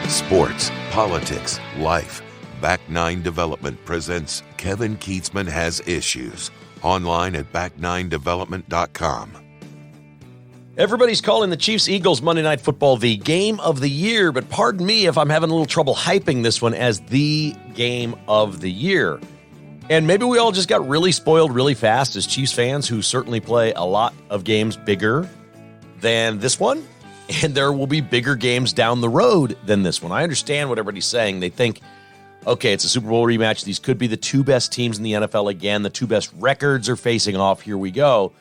Sports, politics, life. Back Nine Development presents Kevin Keatsman Has Issues. Online at back9development.com. Everybody's calling the Chiefs-Eagles Monday Night Football the game of the year, but pardon me if I'm having a little trouble hyping this one as the game of the year. And maybe we all just got really spoiled really fast as Chiefs fans who certainly play a lot of games bigger than this one. And there will be bigger games down the road than this one. I understand what everybody's saying. They think, okay, it's a Super Bowl rematch. These could be the two best teams in the NFL again. The two best records are facing off. Here we go.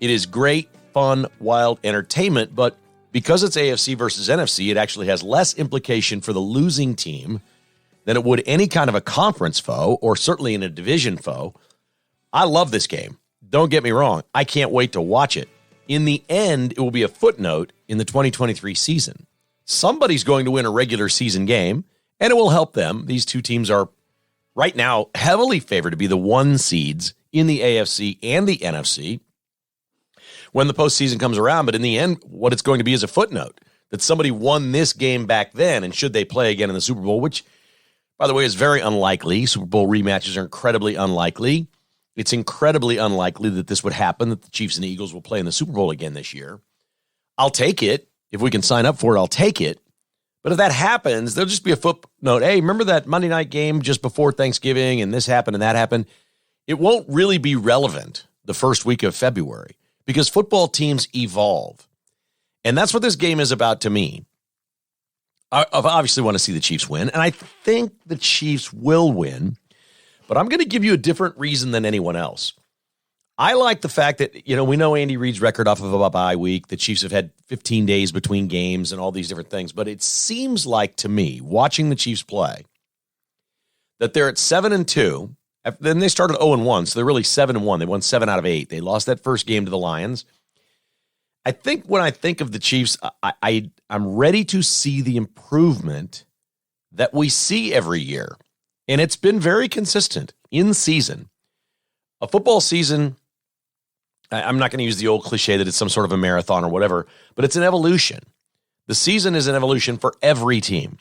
It is great, fun, wild entertainment. But because it's AFC versus NFC, it actually has less implication for the losing team than it would any kind of a conference foe or certainly in a division foe. I love this game. Don't get me wrong. I can't wait to watch it. In the end, it will be a footnote in the 2023 season. Somebody's going to win a regular season game, and it will help them. These two teams are right now heavily favored to be the one seeds in the AFC and the NFC when the postseason comes around. But in the end, what it's going to be is a footnote that somebody won this game back then, and should they play again in the Super Bowl, which, by the way, is very unlikely. Super Bowl rematches are incredibly unlikely. It's incredibly unlikely that this would happen, that the Chiefs and the Eagles will play in the Super Bowl again this year. I'll take it. If we can sign up for it, I'll take it. But if that happens, there'll just be a footnote. Hey, remember that Monday night game just before Thanksgiving and this happened and that happened? It won't really be relevant the first week of February because football teams evolve. And that's what this game is about to me. I obviously want to see the Chiefs win, and I think the Chiefs will win. But I'm going to give you a different reason than anyone else. I like the fact that, we know Andy Reid's record off of a bye week. The Chiefs have had 15 days between games and all these different things. But it seems like to me, watching the Chiefs play, that they're at 7-2. Then they started 0-1, so they're really 7-1. They won 7 out of 8. They lost that first game to the Lions. I think when I think of the Chiefs, I'm ready to see the improvement that we see every year. And it's been very consistent in season. A football season, I'm not going to use the old cliche that it's some sort of a marathon or whatever, but it's an evolution. The season is an evolution for every team.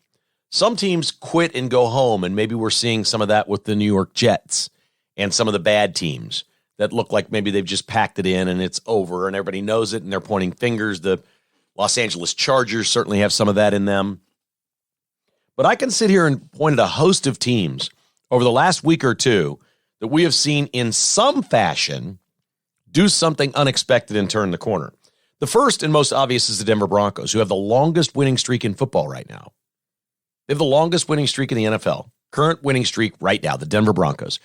Some teams quit and go home, and maybe we're seeing some of that with the New York Jets and some of the bad teams that look like maybe they've just packed it in and it's over and everybody knows it and they're pointing fingers. The Los Angeles Chargers certainly have some of that in them. But I can sit here and point at a host of teams over the last week or two that we have seen in some fashion do something unexpected and turn the corner. The first and most obvious is the Denver Broncos, who have the longest winning streak in football right now. They have the longest winning streak in the NFL. Current winning streak right now, the Denver Broncos.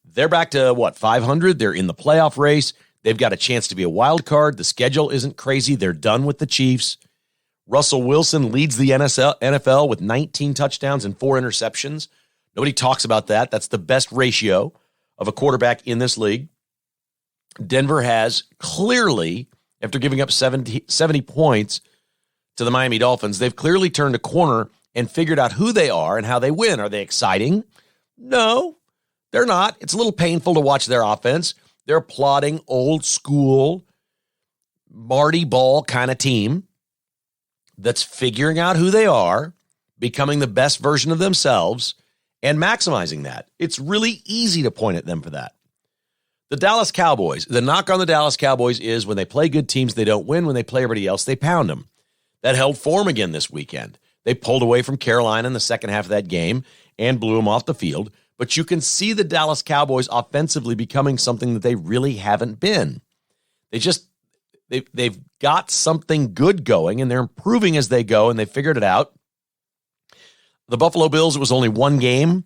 They're back to, 500? They're in the playoff race. They've got a chance to be a wild card. The schedule isn't crazy. They're done with the Chiefs. Russell Wilson leads the NFL with 19 touchdowns and 4 interceptions. Nobody talks about that. That's the best ratio of a quarterback in this league. Denver has clearly, after giving up 70 points to the Miami Dolphins, they've clearly turned a corner and figured out who they are and how they win. Are they exciting? No, they're not. It's a little painful to watch their offense. They're a plodding, old school, Marty Ball kind of team that's figuring out who they are, becoming the best version of themselves, and maximizing that. It's really easy to point at them for that. The Dallas Cowboys, the knock on the Dallas Cowboys is when they play good teams, they don't win. When they play everybody else, they pound them. That held form again this weekend. They pulled away from Carolina in the second half of that game and blew them off the field. But you can see the Dallas Cowboys offensively becoming something that they really haven't been. They've got something good going, and they're improving as they go, and they figured it out. The Buffalo Bills, it was only one game.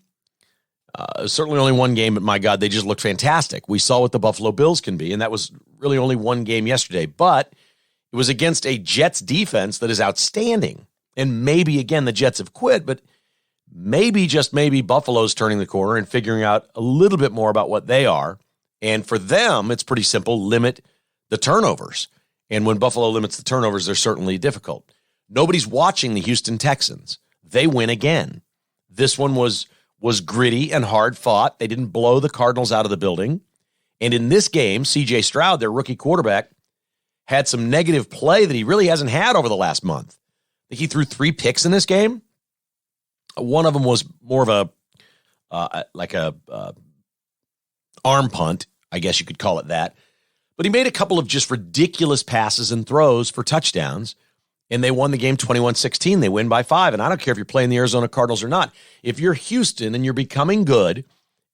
Certainly only one game, but my God, they just looked fantastic. We saw what the Buffalo Bills can be, and that was really only one game yesterday. But it was against a Jets defense that is outstanding. And maybe, again, the Jets have quit, but maybe, just maybe, Buffalo's turning the corner and figuring out a little bit more about what they are. And for them, it's pretty simple. Limit the turnovers. And when Buffalo limits the turnovers, they're certainly difficult. Nobody's watching the Houston Texans. They win again. This one was gritty and hard fought. They didn't blow the Cardinals out of the building. And in this game, C.J. Stroud, their rookie quarterback, had some negative play that he really hasn't had over the last month. I think he threw 3 picks in this game. One of them was more of a arm punt, I guess you could call it that. But he made a couple of just ridiculous passes and throws for touchdowns, and they won the game 21-16. They win by 5, and I don't care if you're playing the Arizona Cardinals or not. If you're Houston and you're becoming good,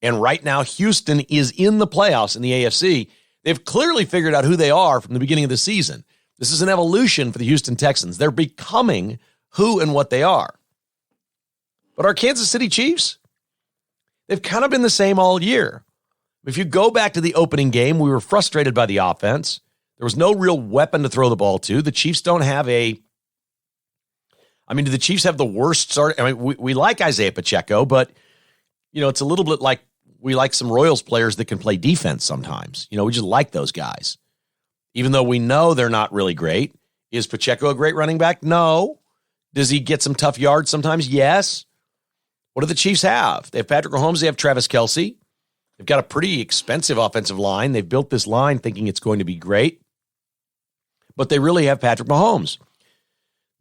and right now Houston is in the playoffs in the AFC, they've clearly figured out who they are from the beginning of the season. This is an evolution for the Houston Texans. They're becoming who and what they are. But our Kansas City Chiefs, they've kind of been the same all year. If you go back to the opening game, we were frustrated by the offense. There was no real weapon to throw the ball to. The Chiefs don't have do the Chiefs have the worst start? I mean, we like Isaiah Pacheco, but, it's a little bit like we like some Royals players that can play defense sometimes. We just like those guys. Even though we know they're not really great. Is Pacheco a great running back? No. Does he get some tough yards sometimes? Yes. What do the Chiefs have? They have Patrick Mahomes. They have Travis Kelce. They've got a pretty expensive offensive line. They've built this line thinking it's going to be great. But they really have Patrick Mahomes.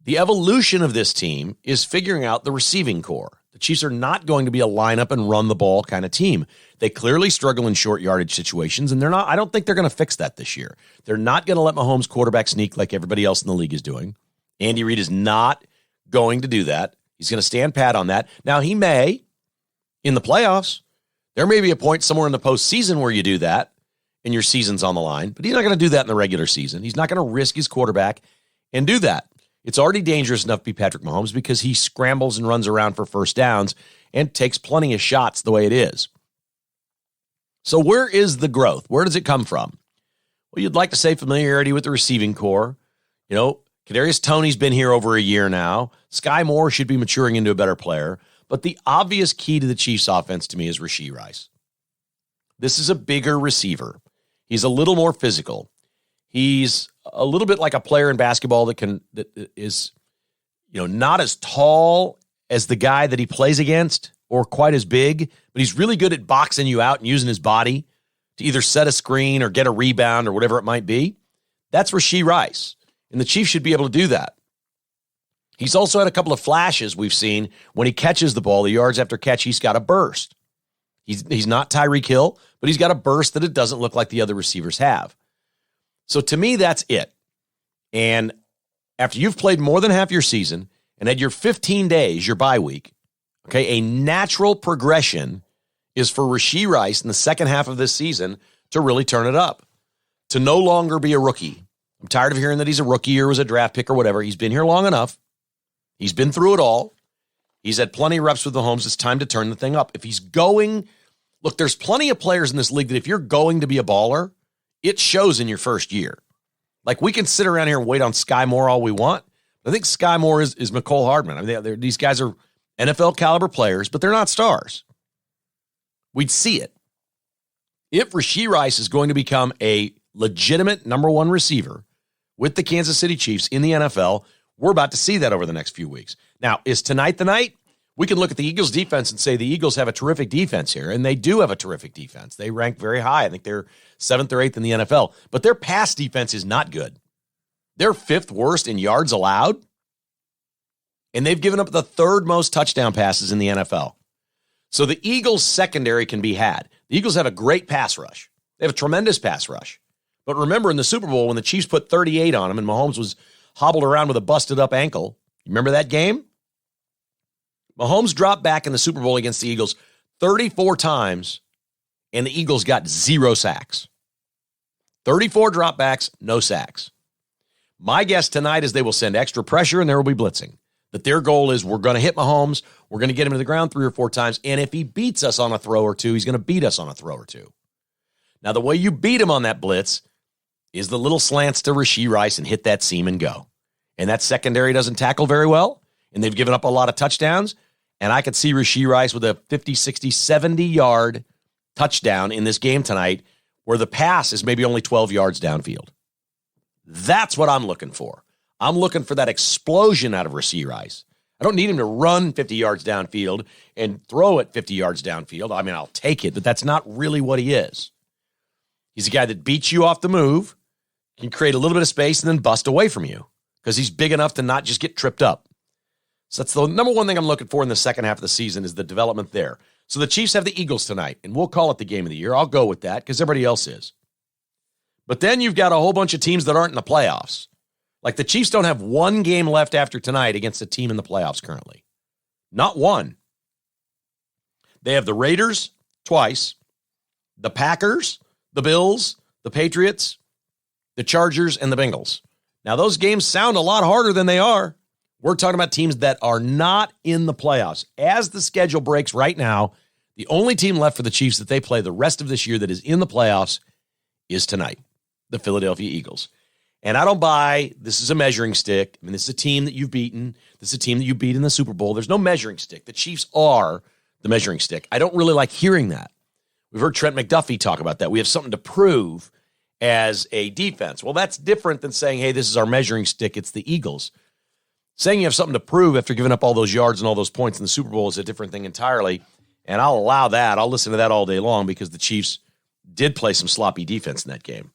The evolution of this team is figuring out the receiving core. The Chiefs are not going to be a lineup and run the ball kind of team. They clearly struggle in short yardage situations, and I don't think they're going to fix that this year. They're not going to let Mahomes quarterback sneak like everybody else in the league is doing. Andy Reid is not going to do that. He's going to stand pat on that. Now, he may, in the playoffs, there may be a point somewhere in the postseason where you do that and your season's on the line, but he's not going to do that in the regular season. He's not going to risk his quarterback and do that. It's already dangerous enough to be Patrick Mahomes because he scrambles and runs around for first downs and takes plenty of shots the way it is. So where is the growth? Where does it come from? Well, you'd like to say familiarity with the receiving core. Kadarius Toney's been here over a year now. Sky Moore should be maturing into a better player. But the obvious key to the Chiefs offense to me is Rashee Rice. This is a bigger receiver. He's a little more physical. He's a little bit like a player in basketball that is, not as tall as the guy that he plays against or quite as big, but he's really good at boxing you out and using his body to either set a screen or get a rebound or whatever it might be. That's Rashee Rice. And the Chiefs should be able to do that. He's also had a couple of flashes we've seen when he catches the ball, the yards after catch, he's got a burst. He's not Tyreek Hill, but he's got a burst that it doesn't look like the other receivers have. So to me, that's it. And after you've played more than half your season and had your 15 days, your bye week, okay, a natural progression is for Rashee Rice in the second half of this season to really turn it up, to no longer be a rookie. I'm tired of hearing that he's a rookie or was a draft pick or whatever. He's been here long enough. He's been through it all. He's had plenty of reps with Mahomes. It's time to turn the thing up. If he's going, look, there's plenty of players in this league that if you're going to be a baller, it shows in your first year. Like we can sit around here and wait on Sky Moore all we want. I think Sky Moore is McCole Hardman. I mean, these guys are NFL caliber players, but they're not stars. We'd see it. If Rashee Rice is going to become a legitimate number one receiver with the Kansas City Chiefs in the NFL, we're about to see that over the next few weeks. Now, is tonight the night? We can look at the Eagles defense and say the Eagles have a terrific defense here, and they do have a terrific defense. They rank very high. I think they're 7th or 8th in the NFL, but their pass defense is not good. They're 5th worst in yards allowed, and they've given up the 3rd most touchdown passes in the NFL. So the Eagles' secondary can be had. The Eagles have a great pass rush. They have a tremendous pass rush. But remember in the Super Bowl when the Chiefs put 38 on them and Mahomes was hobbled around with a busted up ankle, you remember that game? Mahomes dropped back in the Super Bowl against the Eagles 34 times, and the Eagles got 0 sacks. 34 dropbacks, no sacks. My guess tonight is they will send extra pressure and there will be blitzing. That their goal is we're going to hit Mahomes, we're going to get him to the ground 3 or 4 times, and if he beats us on a throw or two, he's going to beat us on a throw or two. Now, the way you beat him on that blitz is the little slants to Rashee Rice and hit that seam and go. And that secondary doesn't tackle very well, and they've given up a lot of touchdowns, and I could see Rashee Rice with a 50, 60, 70-yard touchdown in this game tonight where the pass is maybe only 12 yards downfield. That's what I'm looking for. I'm looking for that explosion out of Rashee Rice. I don't need him to run 50 yards downfield and throw it 50 yards downfield. I mean, I'll take it, but that's not really what he is. He's a guy that beats you off the move, can create a little bit of space, and then bust away from you because he's big enough to not just get tripped up. So that's the number one thing I'm looking for in the second half of the season is the development there. So the Chiefs have the Eagles tonight, and we'll call it the game of the year. I'll go with that because everybody else is. But then you've got a whole bunch of teams that aren't in the playoffs. Like the Chiefs don't have one game left after tonight against a team in the playoffs currently. Not one. They have the Raiders twice, the Packers, the Bills, the Patriots, the Chargers, and the Bengals. Now, those games sound a lot harder than they are. We're talking about teams that are not in the playoffs. As the schedule breaks right now, the only team left for the Chiefs that they play the rest of this year that is in the playoffs is tonight, the Philadelphia Eagles. And I don't buy this is a measuring stick. I mean, this is a team that you've beaten. This is a team that you beat in the Super Bowl. There's no measuring stick. The Chiefs are the measuring stick. I don't really like hearing that. We've heard Trent McDuffie talk about that. We have something to prove as a defense. Well, that's different than saying, hey, this is our measuring stick. It's the Eagles. Saying you have something to prove after giving up all those yards and all those points in the Super Bowl is a different thing entirely. And I'll allow that. I'll listen to that all day long because the Chiefs did play some sloppy defense in that game.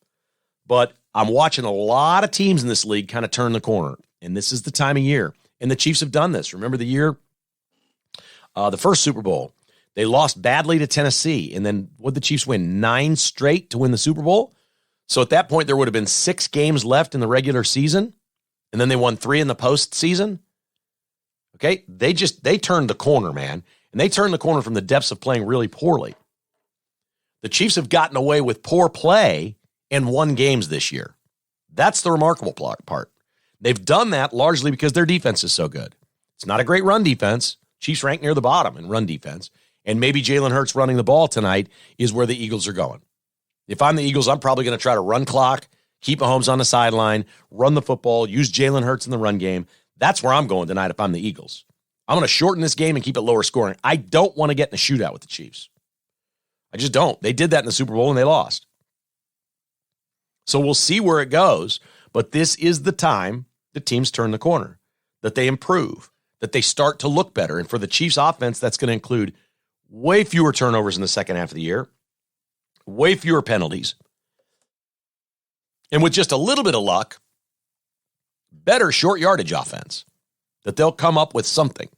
But I'm watching a lot of teams in this league kind of turn the corner. And this is the time of year. And the Chiefs have done this. Remember the year, the first Super Bowl, they lost badly to Tennessee. And then what did the Chiefs win? 9 straight to win the Super Bowl? So at that point, there would have been 6 games left in the regular season. And then they won 3 in the postseason. Okay, they turned the corner, man. And they turned the corner from the depths of playing really poorly. The Chiefs have gotten away with poor play and won games this year. That's the remarkable part. They've done that largely because their defense is so good. It's not a great run defense. Chiefs rank near the bottom in run defense. And maybe Jalen Hurts running the ball tonight is where the Eagles are going. If I'm the Eagles, I'm probably going to try to run clock, keep Mahomes on the sideline, run the football, use Jalen Hurts in the run game. That's where I'm going tonight if I'm the Eagles. I'm going to shorten this game and keep it lower scoring. I don't want to get in a shootout with the Chiefs. I just don't. They did that in the Super Bowl and they lost. So we'll see where it goes. But this is the time the teams turn the corner, that they improve, that they start to look better. And for the Chiefs offense, that's going to include way fewer turnovers in the second half of the year, way fewer penalties. And with just a little bit of luck, better short yardage offense, that they'll come up with something.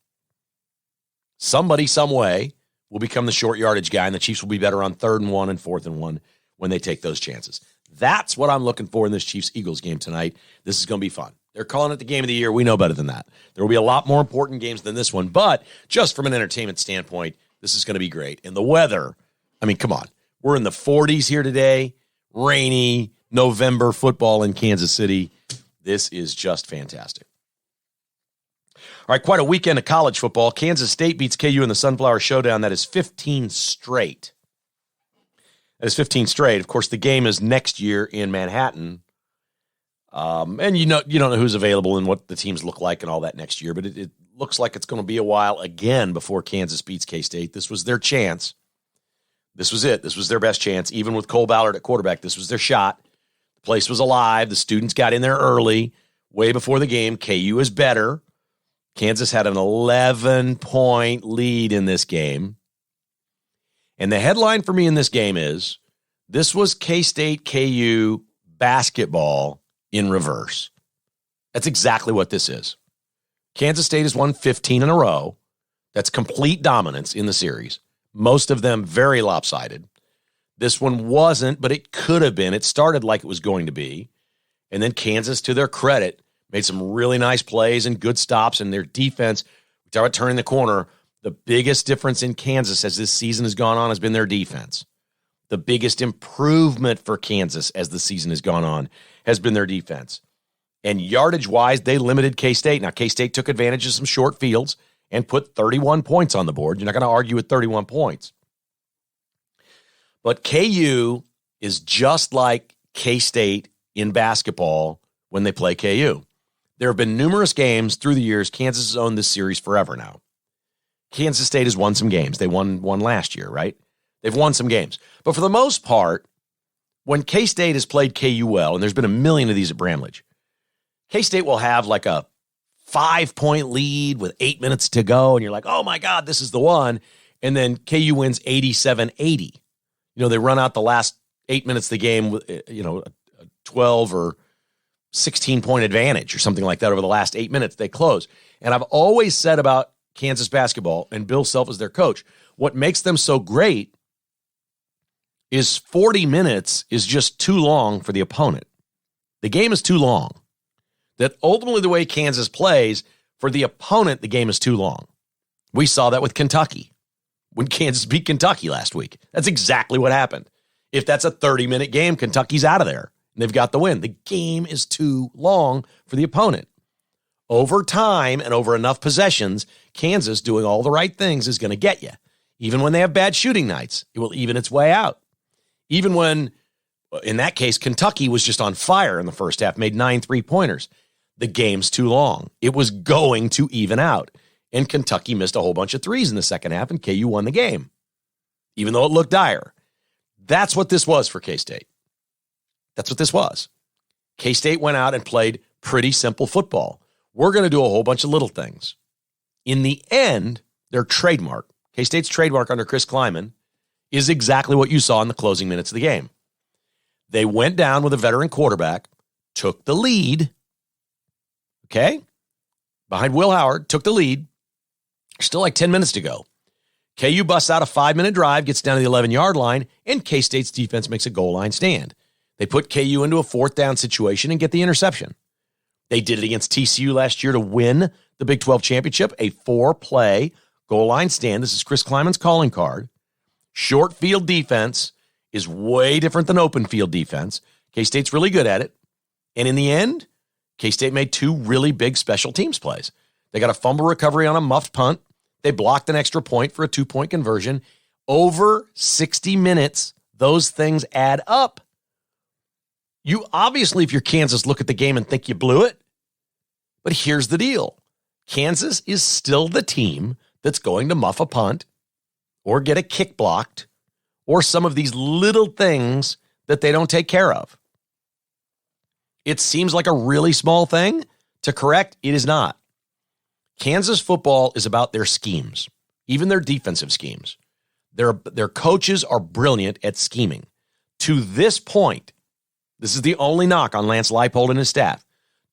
Somebody, some way, will become the short yardage guy, and the Chiefs will be better on 3rd and 1 and 4th and 1 when they take those chances. That's what I'm looking for in this Chiefs-Eagles game tonight. This is going to be fun. They're calling it the game of the year. We know better than that. There will be a lot more important games than this one, but just from an entertainment standpoint, this is going to be great. And the weather, I mean, come on. We're in the 40s here today, rainy, November football in Kansas City. This is just fantastic. All right, quite a weekend of college football. Kansas State beats KU in the Sunflower Showdown. That is 15 straight. That is 15 straight. Of course, the game is next year in Manhattan. And you don't know who's available and what the teams look like and all that next year, but it looks like it's going to be a while again before Kansas beats K-State. This was their chance. This was it. This was their best chance. Even with Cole Ballard at quarterback, this was their shot. The place was alive. The students got in there early, way before the game. KU is better. Kansas had an 11-point lead in this game. And the headline for me in this game is, this was K-State KU basketball in reverse. That's exactly what this is. Kansas State has won 15 in a row. That's complete dominance in the series. Most of them very lopsided. This one wasn't, but it could have been. It started like it was going to be. And then Kansas, to their credit, made some really nice plays and good stops, and their defense, we talk about turning the corner. The biggest difference in Kansas as this season has gone on has been their defense. The biggest improvement for Kansas as the season has gone on has been their defense. And yardage-wise, they limited K-State. Now, K-State took advantage of some short fields and put 31 points on the board. You're not going to argue with 31 points. But KU is just like K-State in basketball when they play KU. There have been numerous games through the years. Kansas has owned this series forever now. Kansas State has won some games. They won one last year, right? They've won some games. But for the most part, when K-State has played KU well, and there's been a million of these at Bramlage, K-State will have like a 5-point lead with 8 minutes to go, and you're like, oh my God, this is the one. And then KU wins 87-80. They run out the last 8 minutes of the game with, 12 or 16-point advantage or something like that over the last 8 minutes. They close. And I've always said about Kansas basketball and Bill Self as their coach, what makes them so great is 40 minutes is just too long for the opponent. The game is too long. That ultimately the way Kansas plays, for the opponent, the game is too long. We saw that with Kentucky when Kansas beat Kentucky last week. That's exactly what happened. If that's a 30-minute game, Kentucky's out of there, and they've got the win. The game is too long for the opponent. Over time and over enough possessions, Kansas doing all the right things is going to get you. Even when they have bad shooting nights, it will even its way out. Even when, in that case, Kentucky was just on fire in the first half, made 9 3-pointers. The game's too long. It was going to even out. And Kentucky missed a whole bunch of threes in the second half, and KU won the game, even though it looked dire. That's what this was for K-State. That's what this was. K-State went out and played pretty simple football. We're going to do a whole bunch of little things. In the end, their trademark, K-State's trademark under Chris Kleiman, is exactly what you saw in the closing minutes of the game. They went down with a veteran quarterback, took the lead, okay, behind Will Howard, took the lead, still like 10 minutes to go. KU busts out a 5-minute drive, gets down to the 11-yard line, and K-State's defense makes a goal line stand. They put KU into a 4th down situation and get the interception. They did it against TCU last year to win the Big 12 championship, a 4-play goal line stand. This is Chris Kleiman's calling card. Short field defense is way different than open field defense. K-State's really good at it. And in the end, K-State made 2 really big special teams plays. They got a fumble recovery on a muffed punt. They blocked an extra point for a 2-point conversion. Over 60 minutes, those things add up. You obviously, if you're Kansas, look at the game and think you blew it. But here's the deal. Kansas is still the team that's going to muff a punt or get a kick blocked or some of these little things that they don't take care of. It seems like a really small thing to correct. It is not. Kansas football is about their schemes, even their defensive schemes. Their coaches are brilliant at scheming. To this point, this is the only knock on Lance Leipold and his staff.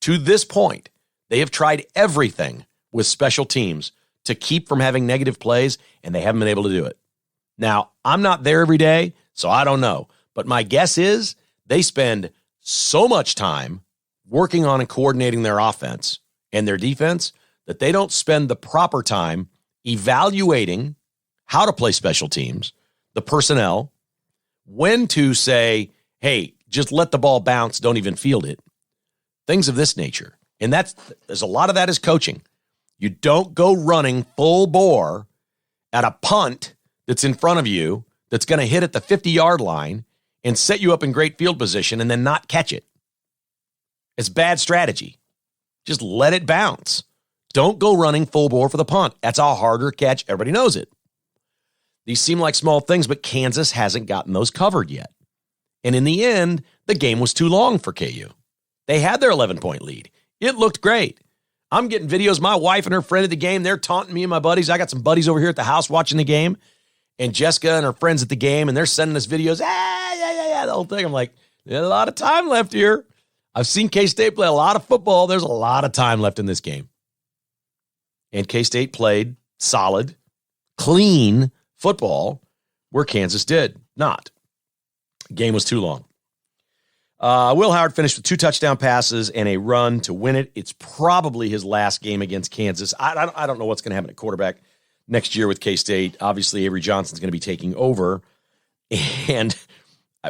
To this point, they have tried everything with special teams to keep from having negative plays, and they haven't been able to do it. Now, I'm not there every day, so I don't know. But my guess is they spend so much time working on and coordinating their offense and their defense that they don't spend the proper time evaluating how to play special teams, the personnel, when to say, hey, just let the ball bounce, don't even field it. Things of this nature. And there's a lot of that is coaching. You don't go running full bore at a punt that's in front of you that's going to hit at the 50-yard line and set you up in great field position and then not catch it. It's bad strategy. Just let it bounce. Don't go running full bore for the punt. That's a harder catch. Everybody knows it. These seem like small things, but Kansas hasn't gotten those covered yet. And in the end, the game was too long for KU. They had their 11-point lead. It looked great. I'm getting videos. My wife and her friend at the game, they're taunting me and my buddies. I got some buddies over here at the house watching the game. And Jessica and her friends at the game, and they're sending us videos. The whole thing. I'm like, there's a lot of time left here. I've seen K-State play a lot of football. There's a lot of time left in this game. And K-State played solid, clean football where Kansas did not. The game was too long. Will Howard finished with 2 touchdown passes and a run to win it. It's probably his last game against Kansas. I don't know what's going to happen at quarterback next year with K-State. Obviously, Avery Johnson's going to be taking over. And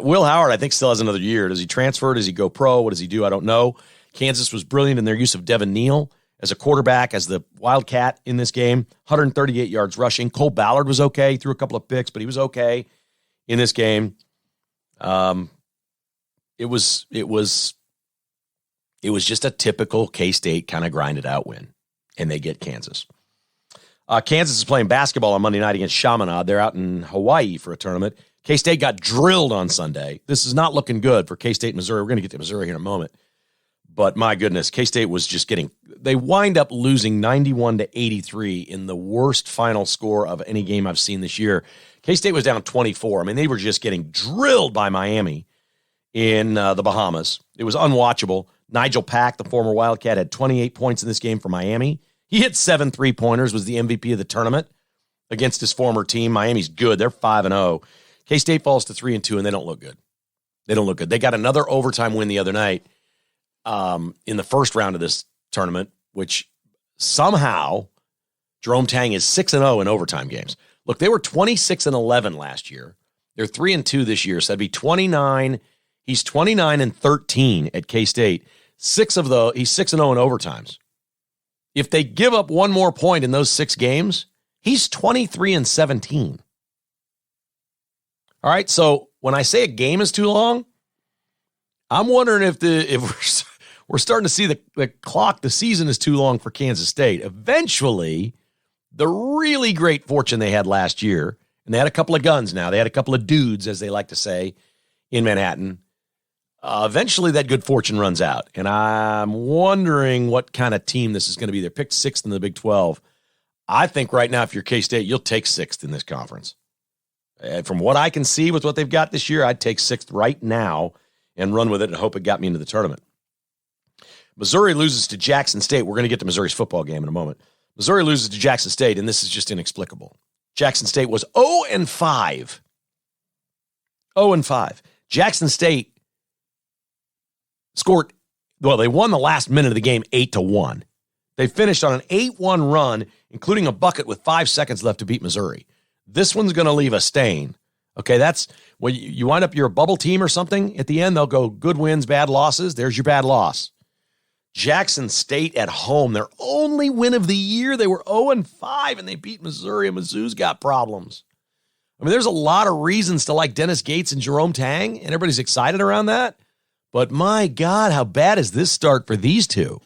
Will Howard, I think, still has another year. Does he transfer? Does he go pro? What does he do? I don't know. Kansas was brilliant in their use of Devin Neal as a quarterback, as the Wildcat in this game. 138 yards rushing. Cole Ballard was okay. He threw a couple of picks, but he was okay in this game. It was just a typical K-State kind of grinded out win, and they get Kansas. Kansas is playing basketball on Monday night against Chaminade. They're out in Hawaii for a tournament. K-State got drilled on Sunday. This is not looking good for K-State and Missouri. We're going to get to Missouri here in a moment. But my goodness, K-State was just they wind up losing 91-83 in the worst final score of any game I've seen this year. K-State was down 24. I mean, they were just getting drilled by Miami in the Bahamas. It was unwatchable. Nigel Pack, the former Wildcat, had 28 points in this game for Miami. He hit 7 3-pointers, was the MVP of the tournament against his former team. Miami's good. They're 5-0. K-State falls to 3-2, and they don't look good. They don't look good. They got another overtime win the other night in the first round of this tournament, which somehow Jerome Tang is 6-0 in overtime games. Look, they were 26-11 last year. They're 3-2 this year, so that'd be 29. He's 29-13 at K-State. He's 6-0 in overtimes. If they give up one more point in those 6 games, he's 23-17. All right, so when I say a game is too long, I'm wondering if we're starting to see the clock, the season is too long for Kansas State. Eventually, the really great fortune they had last year, and they had a couple of guns now. They had a couple of dudes, as they like to say, in Manhattan. Eventually, that good fortune runs out, and I'm wondering what kind of team this is going to be. They're picked 6th in the Big 12. I think right now, if you're K-State, you'll take 6th in this conference. From what I can see with what they've got this year, I'd take 6th right now and run with it and hope it got me into the tournament. Missouri loses to Jackson State. We're going to get to Missouri's football game in a moment. Missouri loses to Jackson State, and this is just inexplicable. Jackson State was 0-5. 0-5. Jackson State scored, well, they won the last minute of the game 8-1. They finished on an 8-1 run, including a bucket with 5 seconds left to beat Missouri. This one's going to leave a stain. Okay, that's when you wind up, you're a bubble team or something. At the end, they'll go good wins, bad losses. There's your bad loss. Jackson State at home, their only win of the year. They were 0-5, and they beat Missouri, and Mizzou's got problems. I mean, there's a lot of reasons to like Dennis Gates and Jerome Tang, and everybody's excited around that. But my God, how bad is this start for these two?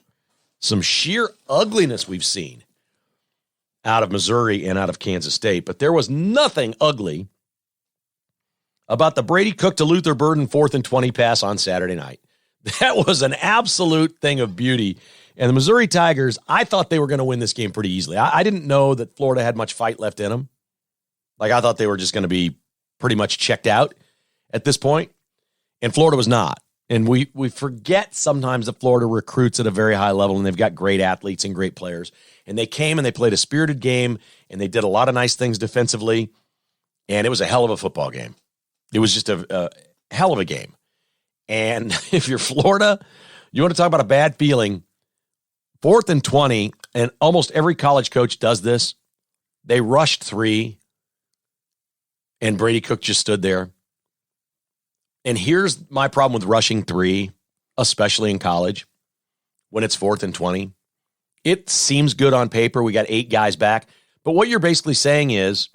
Some sheer ugliness we've seen out of Missouri and out of Kansas State. But there was nothing ugly about the Brady Cook to Luther Burden 4th and 20 pass on Saturday night. That was an absolute thing of beauty. And the Missouri Tigers, I thought they were going to win this game pretty easily. I didn't know that Florida had much fight left in them. Like, I thought they were just going to be pretty much checked out at this point. And Florida was not. And we forget sometimes that Florida recruits at a very high level, and they've got great athletes and great players. And they came and they played a spirited game, and they did a lot of nice things defensively. And it was a hell of a football game. It was just a hell of a game. And if you're Florida, you want to talk about a bad feeling, 4th and 20, and almost every college coach does this. They rushed 3, and Brady Cook just stood there. And here's my problem with rushing 3, especially in college, when it's 4th and 20. It seems good on paper. We got 8 guys back. But what you're basically saying is,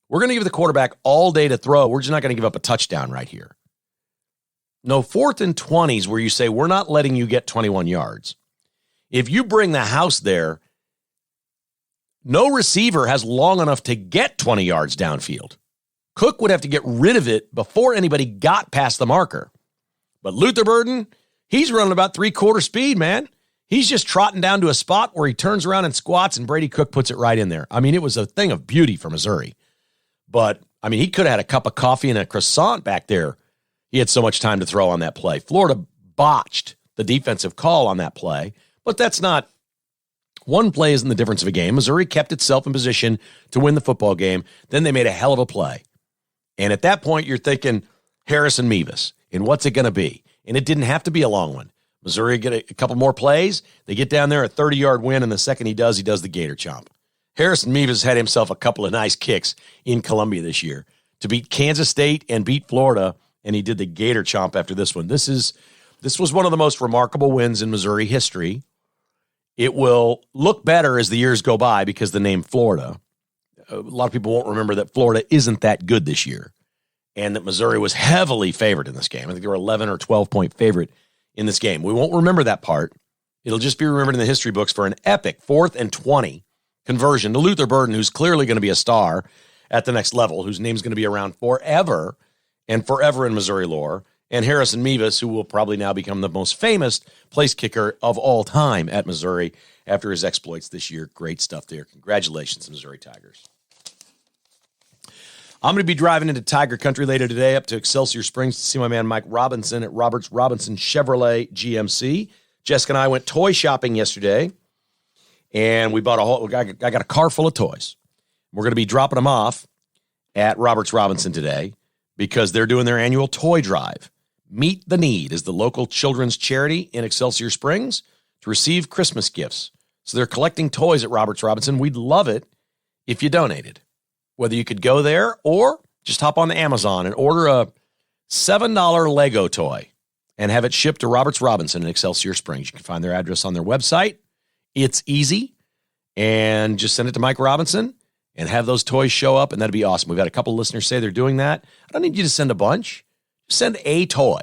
we're going to give the quarterback all day to throw. We're just not going to give up a touchdown right here. No, 4th and 20s where you say, we're not letting you get 21 yards. If you bring the house there, no receiver has long enough to get 20 yards downfield. Cook would have to get rid of it before anybody got past the marker. But Luther Burden, he's running about 3/4 speed, man. He's just trotting down to a spot where he turns around and squats, and Brady Cook puts it right in there. I mean, it was a thing of beauty for Missouri. But, I mean, he could have had a cup of coffee and a croissant back there. He had so much time to throw on that play. Florida botched the defensive call on that play, but that's not, one play isn't the difference of a game. Missouri kept itself in position to win the football game. Then they made a hell of a play. And at that point, you're thinking Harrison Mevis, and what's it going to be? And it didn't have to be a long one. Missouri get a couple more plays. They get down there, a 30-yard win, and the second he does the Gator chomp. Harrison Mevis had himself a couple of nice kicks in Columbia this year to beat Kansas State and beat Florida, and he did the Gator chomp after this one. This was one of the most remarkable wins in Missouri history. It will look better as the years go by because the name Florida. A lot of people won't remember that Florida isn't that good this year and that Missouri was heavily favored in this game. I think they were 11 or 12-point favorite in this game. We won't remember that part. It'll just be remembered in the history books for an epic 4th and 20 conversion to Luther Burden, who's clearly going to be a star at the next level, whose name's going to be around forever and forever in Missouri lore, and Harrison Mevis, who will probably now become the most famous place kicker of all time at Missouri after his exploits this year. Great stuff there. Congratulations, Missouri Tigers. I'm going to be driving into Tiger Country later today up to Excelsior Springs to see my man Mike Robinson at Roberts Robinson Chevrolet GMC. Jessica and I went toy shopping yesterday, and we bought I got a car full of toys. We're going to be dropping them off at Roberts Robinson today because they're doing their annual toy drive. Meet the Need is the local children's charity in Excelsior Springs to receive Christmas gifts. So they're collecting toys at Roberts Robinson. We'd love it if you donated. Whether you could go there or just hop on the Amazon and order a $7 Lego toy and have it shipped to Roberts Robinson in Excelsior Springs. You can find their address on their website. It's easy. And just send it to Mike Robinson and have those toys show up, and that'd be awesome. We've had a couple of listeners say they're doing that. I don't need you to send a bunch. Just send a toy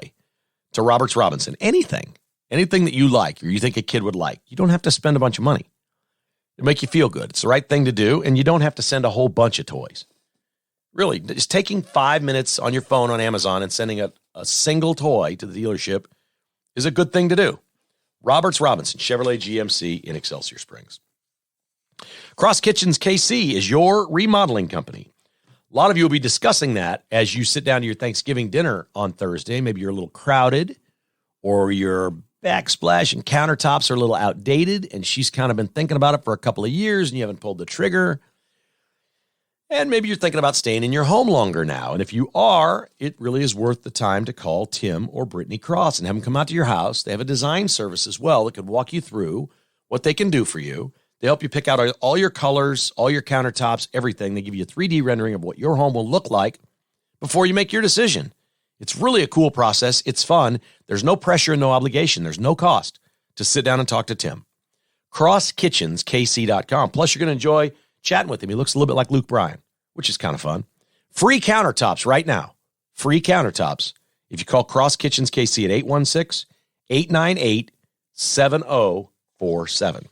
to Roberts Robinson. Anything that you like or you think a kid would like. You don't have to spend a bunch of money. It'll make you feel good. It's the right thing to do, and you don't have to send a whole bunch of toys. Really, just taking 5 minutes on your phone on Amazon and sending a single toy to the dealership is a good thing to do. Roberts Robinson, Chevrolet GMC in Excelsior Springs. Cross Kitchens KC is your remodeling company. A lot of you will be discussing that as you sit down to your Thanksgiving dinner on Thursday. Maybe you're a little crowded or your backsplash and countertops are a little outdated, and she's kind of been thinking about it for a couple of years and you haven't pulled the trigger. And maybe you're thinking about staying in your home longer now. And if you are, it really is worth the time to call Tim or Brittany Cross and have them come out to your house. They have a design service as well that could walk you through what they can do for you. They help you pick out all your colors, all your countertops, everything. They give you a 3D rendering of what your home will look like before you make your decision. It's really a cool process. It's fun. There's no pressure and no obligation. There's no cost to sit down and talk to Tim. CrossKitchensKC.com. Plus, you're going to enjoy chatting with him. He looks a little bit like Luke Bryan, which is kind of fun. Free countertops right now. Free countertops. If you call Cross Kitchens KC at 816-898-7047.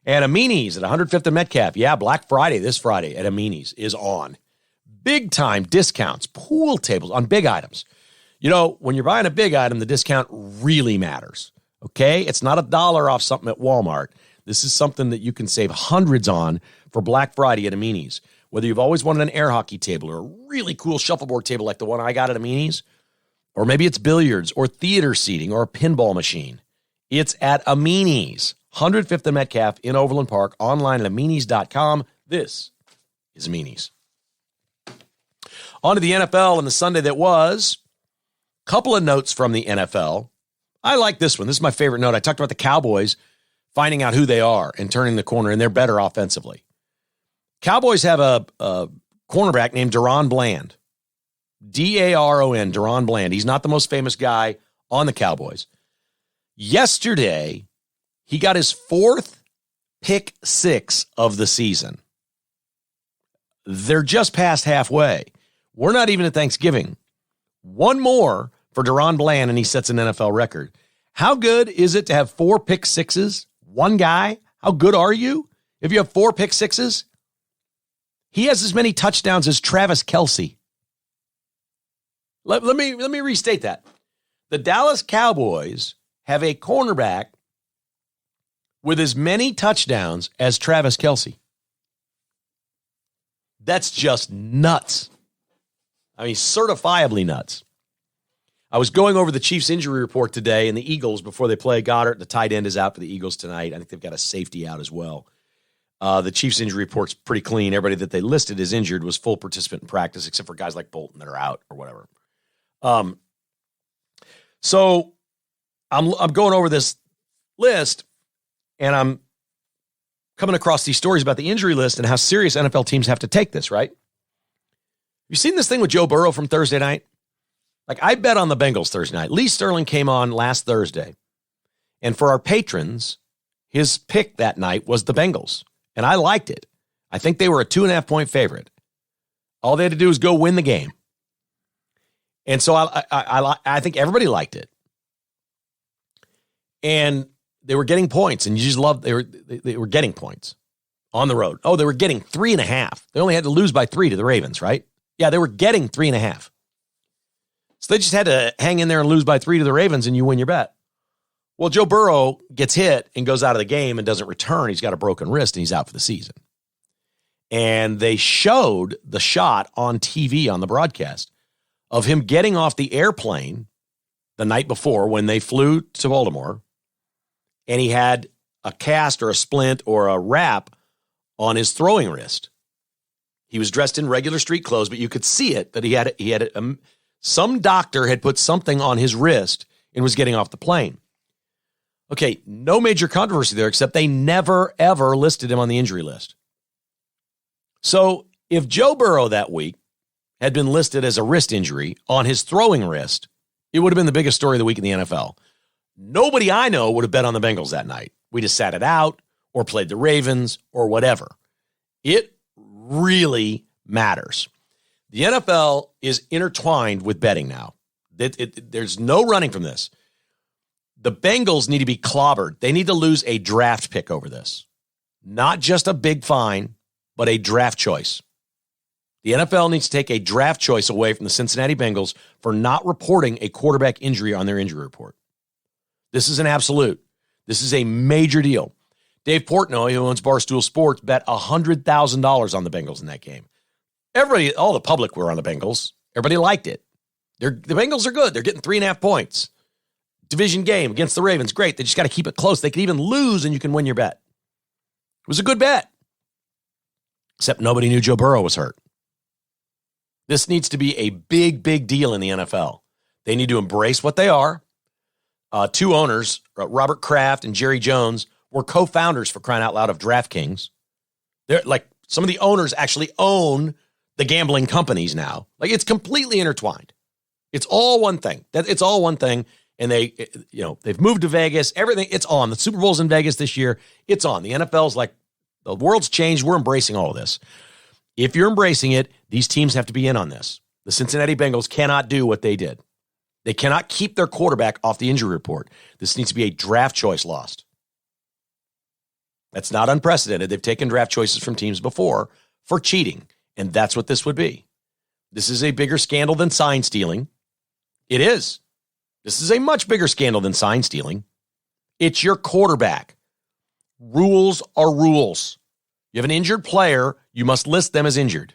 And Amini's at 105th and Metcalf. Yeah, Black Friday this Friday at Amini's is on. Big time discounts, pool tables on big items. You know, when you're buying a big item, the discount really matters. Okay? It's not $1 off something at Walmart. This is something that you can save hundreds on for Black Friday at Amini's. Whether you've always wanted an air hockey table or a really cool shuffleboard table like the one I got at Amini's, or maybe it's billiards or theater seating or a pinball machine, it's at Amini's. 105th and Metcalf in Overland Park, online at aminis.com. This is Amini's. On to the NFL and the Sunday that was. Couple of notes from the NFL. I like this one. This is my favorite note. I talked about the Cowboys finding out who they are and turning the corner, and they're better offensively. Cowboys have a cornerback named Deron Bland. D-A-R-O-N, Deron Bland. He's not the most famous guy on the Cowboys. Yesterday, he got his fourth pick six of the season. They're just past halfway. We're not even at Thanksgiving. One more for Deron Bland, and he sets an NFL record. How good is it to have 4 pick sixes? One guy? How good are you if you have 4 pick sixes? He has as many touchdowns as Travis Kelce. Let me restate that. The Dallas Cowboys have a cornerback with as many touchdowns as Travis Kelce. That's just nuts. I mean, certifiably nuts. I was going over the Chiefs injury report today and the Eagles before they play. Goddard, the tight end, is out for the Eagles tonight. I think they've got a safety out as well. The Chiefs injury report's pretty clean. Everybody that they listed as injured was full participant in practice, except for guys like Bolton that are out or whatever. So I'm going over this list, and I'm coming across these stories about the injury list and how serious NFL teams have to take this, right? You seen this thing with Joe Burrow from Thursday night? Like, I bet on the Bengals Thursday night. Lee Sterling came on last Thursday, and for our patrons, his pick that night was the Bengals, and I liked it. I think they were a 2.5-point favorite. All they had to do was go win the game. And so I think everybody liked it. And they were getting points, and you just loved they were getting points on the road. Oh, they were getting 3.5. They only had to lose by 3 to the Ravens, right? Yeah, they were getting 3.5. So they just had to hang in there and lose by 3 to the Ravens, and you win your bet. Well, Joe Burrow gets hit and goes out of the game and doesn't return. He's got a broken wrist, and he's out for the season. And they showed the shot on TV on the broadcast of him getting off the airplane the night before when they flew to Baltimore and he had a cast or a splint or a wrap on his throwing wrist. He was dressed in regular street clothes, but you could see it that he had some doctor had put something on his wrist and was getting off the plane. Okay, no major controversy there, except they never, ever listed him on the injury list. So if Joe Burrow that week had been listed as a wrist injury on his throwing wrist, it would have been the biggest story of the week in the NFL. Nobody I know would have bet on the Bengals that night. We just sat it out or played the Ravens or whatever. It really matters. The NFL is intertwined with betting now. There's no running from this. The Bengals need to be clobbered. They need to lose a draft pick over this. Not just a big fine, but a draft choice. The NFL needs to take a draft choice away from the Cincinnati Bengals for not reporting a quarterback injury on their injury report. This is an absolute. This is a major deal. Dave Portnoy, who owns Barstool Sports, bet $100,000 on the Bengals in that game. Everybody, all the public were on the Bengals. Everybody liked it. The Bengals are good. They're getting 3.5 points. Division game against the Ravens. Great. They just got to keep it close. They could even lose and you can win your bet. It was a good bet. Except nobody knew Joe Burrow was hurt. This needs to be a big, big deal in the NFL. They need to embrace what they are. Two owners, Robert Kraft and Jerry Jones, were co-founders, for crying out loud, of DraftKings. They're like, some of the owners actually own the gambling companies now. Like, it's completely intertwined. It's all one thing. It's all one thing. And they've moved to Vegas. Everything, it's on. The Super Bowl's in Vegas this year. It's on. The NFL's like, the world's changed. We're embracing all of this. If you're embracing it, these teams have to be in on this. The Cincinnati Bengals cannot do what they did. They cannot keep their quarterback off the injury report. This needs to be a draft choice lost. That's not unprecedented. They've taken draft choices from teams before for cheating, and that's what this would be. This is a bigger scandal than sign stealing. It is. This is a much bigger scandal than sign stealing. It's your quarterback. Rules are rules. You have an injured player, you must list them as injured.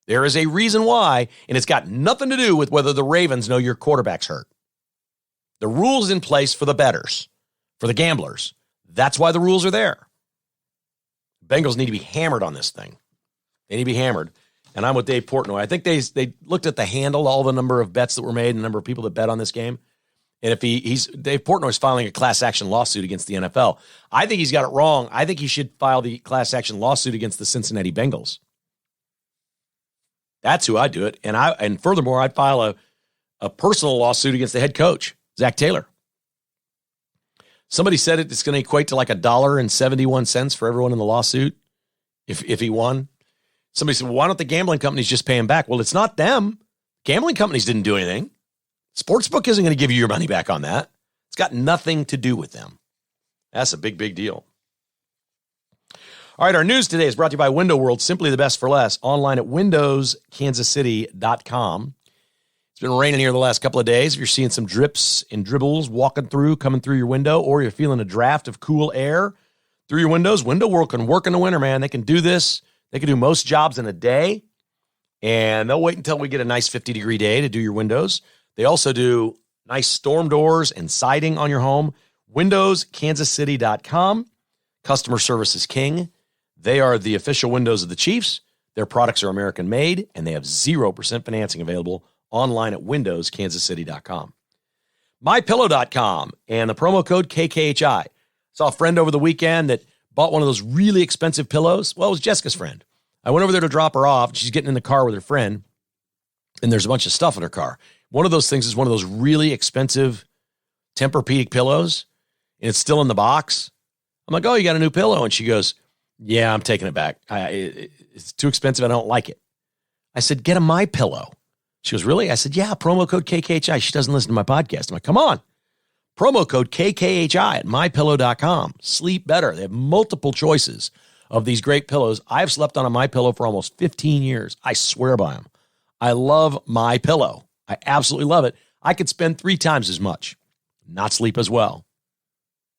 There is a reason why, and it's got nothing to do with whether the Ravens know your quarterback's hurt. The rules in place for the bettors, for the gamblers. That's why the rules are there. Bengals need to be hammered on this thing. They need to be hammered. And I'm with Dave Portnoy. I think they looked at the handle, all the number of bets that were made and the number of people that bet on this game. And if Dave Portnoy's filing a class action lawsuit against the NFL. I think he's got it wrong. I think he should file the class action lawsuit against the Cincinnati Bengals. That's who I'd do it. And furthermore, I'd file a personal lawsuit against the head coach, Zach Taylor. Somebody said it's going to equate to like $1.71 for everyone in the lawsuit if he won. Somebody said, well, why don't the gambling companies just pay him back? Well, it's not them. Gambling companies didn't do anything. Sportsbook isn't going to give you your money back on that. It's got nothing to do with them. That's a big, big deal. All right, our news today is brought to you by Window World, simply the best for less, online at windowskansascity.com. It's been raining here the last couple of days. If you're seeing some drips and dribbles coming through your window, or you're feeling a draft of cool air through your windows, Window World can work in the winter, man. They can do this. They can do most jobs in a day, and they'll wait until we get a nice 50-degree day to do your windows. They also do nice storm doors and siding on your home. windowskansascity.com. Customer service is king. They are the official windows of the Chiefs. Their products are American-made, and they have 0% financing available online at windowskansascity.com. MyPillow.com and the promo code KKHI. Saw a friend over the weekend that bought one of those really expensive pillows. Well, it was Jessica's friend. I went over there to drop her off. She's getting in the car with her friend, and there's a bunch of stuff in her car. One of those things is one of those really expensive Tempur-Pedic pillows, and it's still in the box. I'm like, oh, you got a new pillow? And she goes, yeah, I'm taking it back. It's too expensive. I don't like it. I said, get a MyPillow. She goes, really? I said, yeah, promo code KKHI. She doesn't listen to my podcast. I'm like, come on. Promo code KKHI at MyPillow.com. Sleep better. They have multiple choices of these great pillows. I've slept on a MyPillow for almost 15 years. I swear by them. I love MyPillow. I absolutely love it. I could spend 3 times as much, not sleep as well.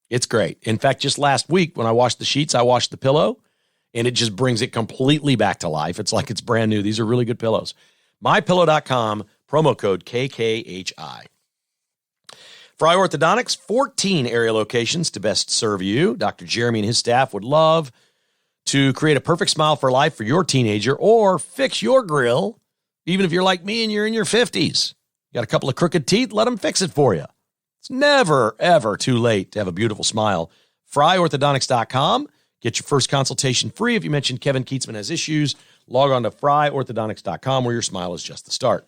It's great. In fact, just last week when I washed the sheets, I washed the pillow, and it just brings it completely back to life. It's like it's brand new. These are really good pillows. MyPillow.com, promo code KKHI. Fry Orthodontics, 14 area locations to best serve you. Dr. Jeremy and his staff would love to create a perfect smile for life for your teenager or fix your grill, even if you're like me and you're in your 50s. You got a couple of crooked teeth, let them fix it for you. It's never, ever too late to have a beautiful smile. FryOrthodontics.com. Get your first consultation free. If you mention Kevin Keatsman has issues, log on to FryOrthodontics.com where your smile is just the start.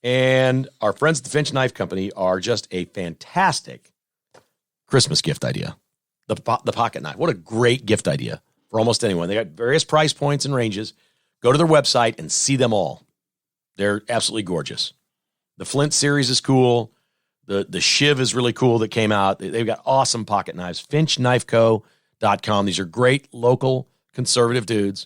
And our friends at the Finch Knife Company are just a fantastic Christmas gift idea. The pocket knife. What a great gift idea for almost anyone. They got various price points and ranges. Go to their website and see them all. They're absolutely gorgeous. The Flint series is cool. The Shiv is really cool that came out. They've got awesome pocket knives. FinchKnifeCo.com. These are great local conservative dudes.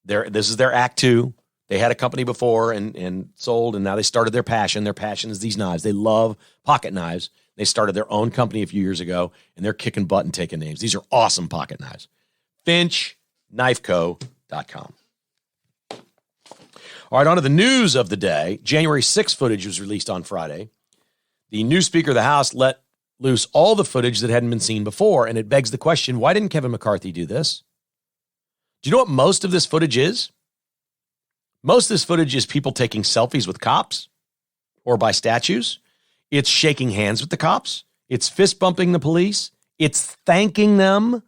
This is their Act 2. They had a company before and sold, and now they started their passion. Their passion is these knives. They love pocket knives. They started their own company a few years ago, and they're kicking butt and taking names. These are awesome pocket knives. FinchKnifeCo.com. All right, on to the news of the day. January 6th footage was released on Friday. The new Speaker of the House let loose all the footage that hadn't been seen before, and it begs the question, why didn't Kevin McCarthy do this? Do you know what most of this footage is? Most of this footage is people taking selfies with cops or by statues. It's shaking hands with the cops. It's fist bumping the police. It's thanking them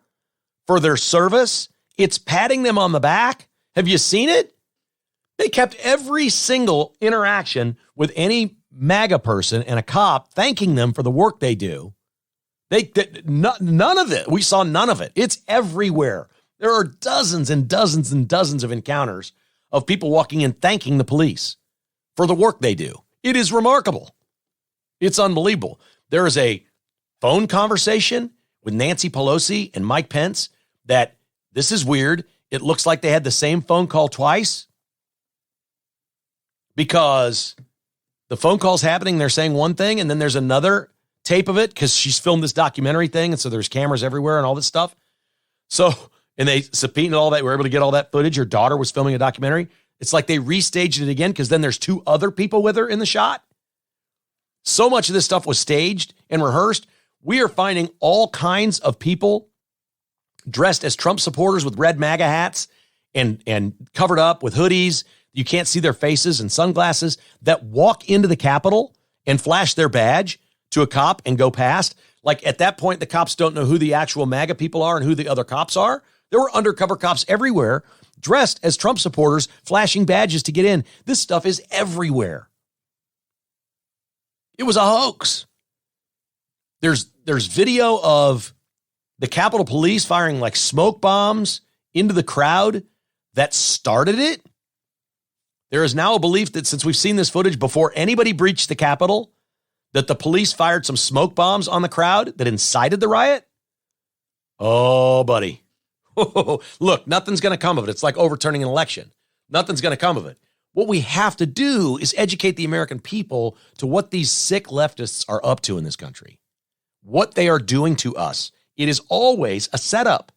for their service. It's patting them on the back. Have you seen it? They kept every single interaction with any MAGA person and a cop thanking them for the work they do. None of it. We saw none of it. It's everywhere. There are dozens and dozens and dozens of encounters of people walking in thanking the police for the work they do. It is remarkable. It's unbelievable. There is a phone conversation with Nancy Pelosi and Mike Pence that, this is weird, it looks like they had the same phone call twice because the phone call's happening, they're saying one thing, and then there's another tape of it because she's filmed this documentary thing, and so there's cameras everywhere and all this stuff. So, and they subpoenaed all that. We were able to get all that footage. Her daughter was filming a documentary. It's like they restaged it again because then there's two other people with her in the shot. So much of this stuff was staged and rehearsed. We are finding all kinds of people dressed as Trump supporters with red MAGA hats and covered up with hoodies. You can't see their faces and sunglasses that walk into the Capitol and flash their badge to a cop and go past. Like at that point, the cops don't know who the actual MAGA people are and who the other cops are. There were undercover cops everywhere dressed as Trump supporters, flashing badges to get in. This stuff is everywhere. It was a hoax. There's video of the Capitol Police firing like smoke bombs into the crowd that started it. There is now a belief that since we've seen this footage before anybody breached the Capitol, that the police fired some smoke bombs on the crowd that incited the riot. Oh, buddy. Look, nothing's going to come of it. It's like overturning an election. Nothing's going to come of it. What we have to do is educate the American people to what these sick leftists are up to in this country, what they are doing to us. It is always a setup.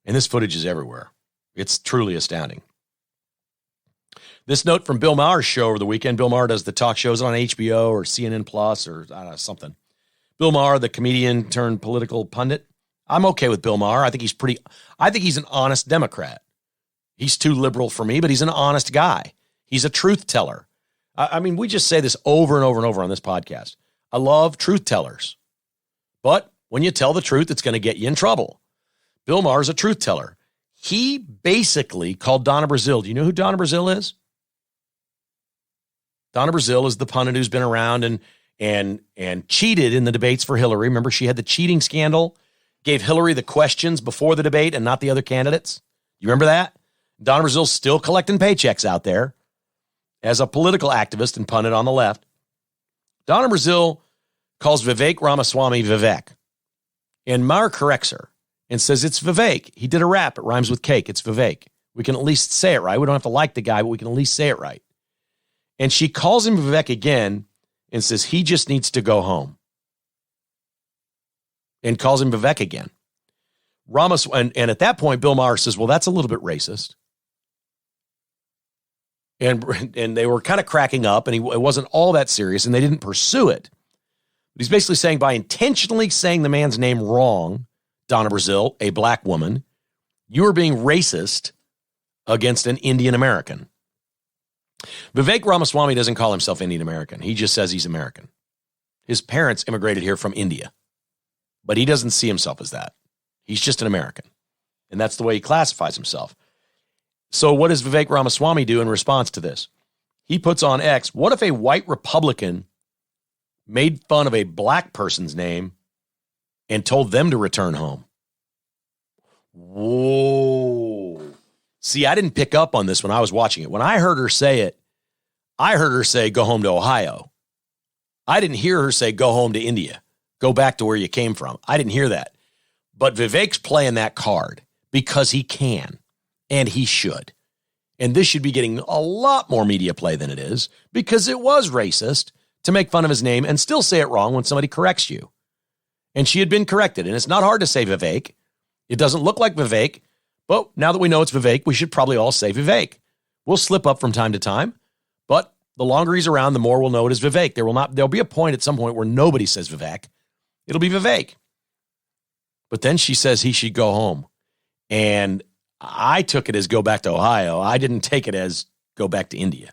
And this footage is everywhere. It's truly astounding. This note from Bill Maher's show over the weekend. Bill Maher does the talk shows on HBO or CNN Plus or I don't know, something. Bill Maher, the comedian turned political pundit. I'm okay with Bill Maher. I think he's an honest Democrat. He's too liberal for me, but he's an honest guy. He's a truth teller. I mean, we just say this over and over and over on this podcast. I love truth tellers. But when you tell the truth, it's going to get you in trouble. Bill Maher's a truth teller. He basically called Donna Brazile. Do you know who Donna Brazile is? Donna Brazile is the pundit who's been around and cheated in the debates for Hillary. Remember, she had the cheating scandal, gave Hillary the questions before the debate and not the other candidates. You remember that? Donna Brazile's still collecting paychecks out there as a political activist and pundit on the left. Donna Brazile calls Vivek Ramaswamy Vivek. And Maher corrects her and says it's Vivek. He did a rap. It rhymes with cake. It's Vivek. We can at least say it right. We don't have to like the guy, but we can at least say it right. And she calls him Vivek again and says he just needs to go home. And calls him Vivek again. And at that point, Bill Maher says, well, that's a little bit racist. And they were kind of cracking up, and it wasn't all that serious, and they didn't pursue it. But he's basically saying by intentionally saying the man's name wrong, Donna Brazile, a black woman, you are being racist against an Indian American. Vivek Ramaswamy doesn't call himself Indian American. He just says he's American. His parents immigrated here from India, but he doesn't see himself as that. He's just an American, and that's the way he classifies himself. So what does Vivek Ramaswamy do in response to this? He puts on X, what if a white Republican made fun of a black person's name and told them to return home? Whoa. See, I didn't pick up on this when I was watching it. When I heard her say it, I heard her say, go home to Ohio. I didn't hear her say, go home to India. Go back to where you came from. I didn't hear that. But Vivek's playing that card because he can, and he should. And this should be getting a lot more media play than it is because it was racist to make fun of his name and still say it wrong when somebody corrects you. And she had been corrected. And it's not hard to say Vivek. It doesn't look like Vivek. But now that we know it's Vivek, we should probably all say Vivek. We'll slip up from time to time, but the longer he's around, the more we'll know it is Vivek. There'll be a point at some point where nobody says Vivek. It'll be Vivek. But then she says he should go home. And I took it as go back to Ohio. I didn't take it as go back to India.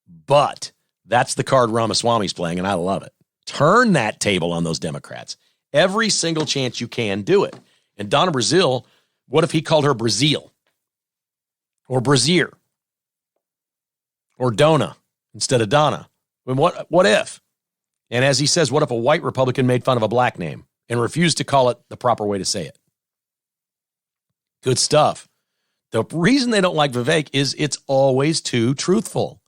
But that's the card Ramaswamy's playing, and I love it. Turn that table on those Democrats. Every single chance you can, do it. And Donna Brazile, what if he called her Brazil? Or Brazier? Or Donna instead of Donna? I mean, what if? And as he says, what if a white Republican made fun of a black name and refused to call it the proper way to say it? Good stuff. The reason they don't like Vivek is it's always too truthful.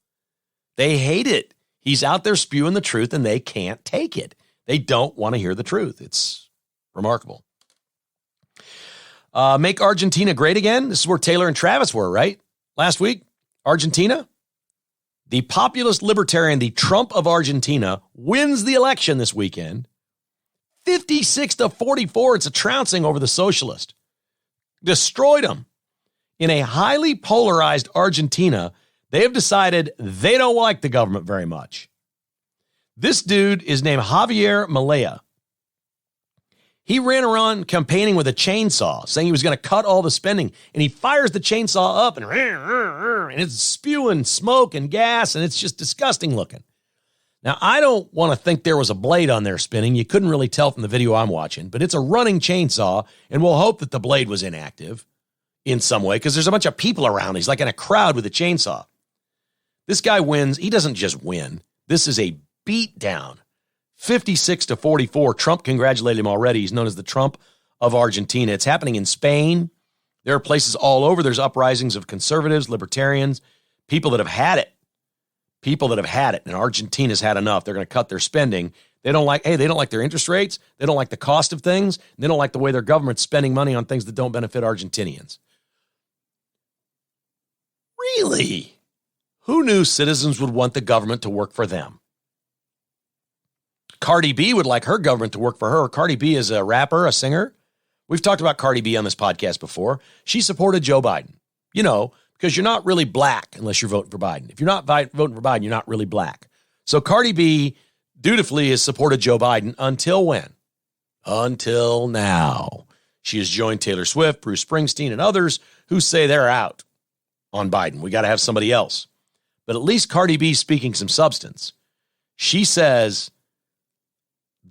They hate it. He's out there spewing the truth and they can't take it. They don't want to hear the truth. It's remarkable. Make Argentina great again. This is where Taylor and Travis were, right? Last week, Argentina. The populist libertarian, the Trump of Argentina, wins the election this weekend. 56-44. It's a trouncing over the socialist. Destroyed them. In a highly polarized Argentina, they have decided they don't like the government very much. This dude is named Javier Milei. He ran around campaigning with a chainsaw, saying he was going to cut all the spending, and he fires the chainsaw up, and it's spewing smoke and gas, and it's just disgusting looking. Now, I don't want to think there was a blade on there spinning. You couldn't really tell from the video I'm watching, but it's a running chainsaw, and we'll hope that the blade was inactive in some way, because there's a bunch of people around. He's like in a crowd with a chainsaw. This guy wins. He doesn't just win. This is a beatdown. 56-44. Trump congratulated him already. He's known as the Trump of Argentina. It's happening in Spain. There are places all over. There's uprisings of conservatives, libertarians, people that have had it. People that have had it. And Argentina's had enough. They're going to cut their spending. They don't like their interest rates. They don't like the cost of things. They don't like the way their government's spending money on things that don't benefit Argentinians. Really? Who knew citizens would want the government to work for them? Cardi B would like her government to work for her. Cardi B is a rapper, a singer. We've talked about Cardi B on this podcast before. She supported Joe Biden, because you're not really black unless you're voting for Biden. If you're not voting for Biden, you're not really black. So Cardi B dutifully has supported Joe Biden until when? Until now. She has joined Taylor Swift, Bruce Springsteen, and others who say they're out on Biden. We got to have somebody else. But at least Cardi B speaking some substance. She says